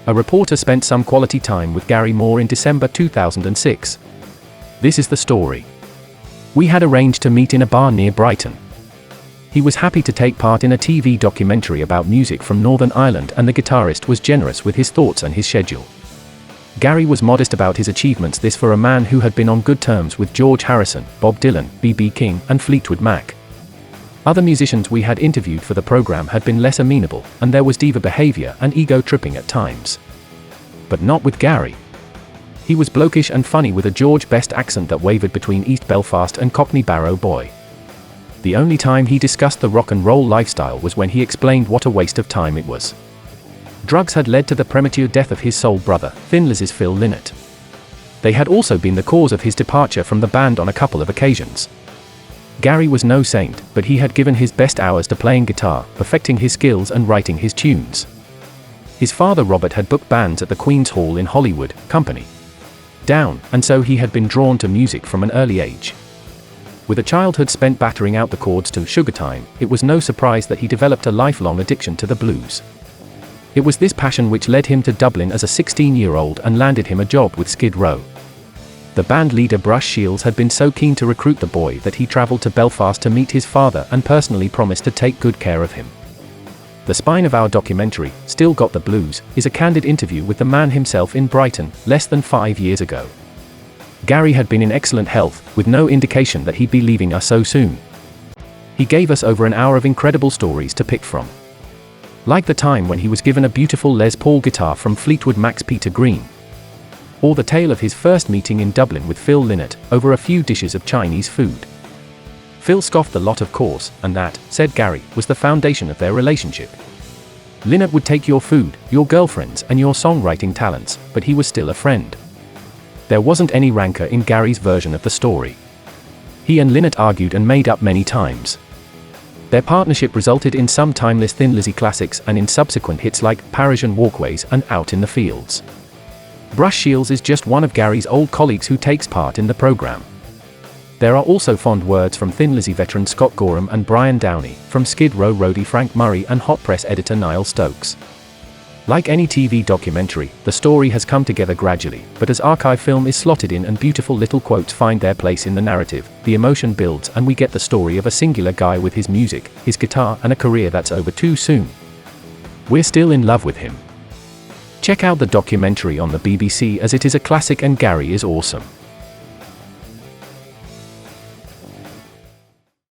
A reporter spent some quality time with Gary Moore in December 2006. This is the story. We had arranged to meet in a bar near Brighton. He was happy to take part in a TV documentary about music from Northern Ireland, and the guitarist was generous with his thoughts and his schedule. Gary was modest about his achievements, this for a man who had been on good terms with George Harrison, Bob Dylan, B.B. King, and Fleetwood Mac. Other musicians we had interviewed for the program had been less amenable, and there was diva behavior and ego-tripping at times. But not with Gary. He was blokish and funny with a George Best accent that wavered between East Belfast and Cockney Barrow boy. The only time he discussed the rock and roll lifestyle was when he explained what a waste of time it was. Drugs had led to the premature death of his soul brother, Thin Lizzy's Phil Lynott. They had also been the cause of his departure from the band on a couple of occasions. Gary was no saint, but he had given his best hours to playing guitar, perfecting his skills and writing his tunes. His father Robert had booked bands at the Queen's Hall in Hollywood, Company Down, and so he had been drawn to music from an early age. With a childhood spent battering out the chords to Sugar Time, it was no surprise that he developed a lifelong addiction to the blues. It was this passion which led him to Dublin as a 16-year-old and landed him a job with Skid Row. The band leader Bruce Shields had been so keen to recruit the boy that he travelled to Belfast to meet his father and personally promised to take good care of him. The spine of our documentary, Still Got the Blues, is a candid interview with the man himself in Brighton, less than 5 years ago. Gary had been in excellent health, with no indication that he'd be leaving us so soon. He gave us over an hour of incredible stories to pick from. Like the time when he was given a beautiful Les Paul guitar from Fleetwood Mac's Peter Green. Or the tale of his first meeting in Dublin with Phil Lynott, over a few dishes of Chinese food. Phil scoffed the lot of course, and that, said Gary, was the foundation of their relationship. Lynott would take your food, your girlfriends, and your songwriting talents, but he was still a friend. There wasn't any rancor in Gary's version of the story. He and Lynott argued and made up many times. Their partnership resulted in some timeless Thin Lizzy classics and in subsequent hits like Parisian Walkways and Out in the Fields. Bruce Shields is just one of Gary's old colleagues who takes part in the program. There are also fond words from Thin Lizzy veteran Scott Gorham and Brian Downey, from Skid Row roadie Frank Murray and Hot Press editor Niall Stokes. Like any TV documentary, the story has come together gradually, but as archive film is slotted in and beautiful little quotes find their place in the narrative, the emotion builds and we get the story of a singular guy with his music, his guitar, and a career that's over too soon. We're still in love with him. Check out the documentary on the BBC as it is a classic and Gary is awesome.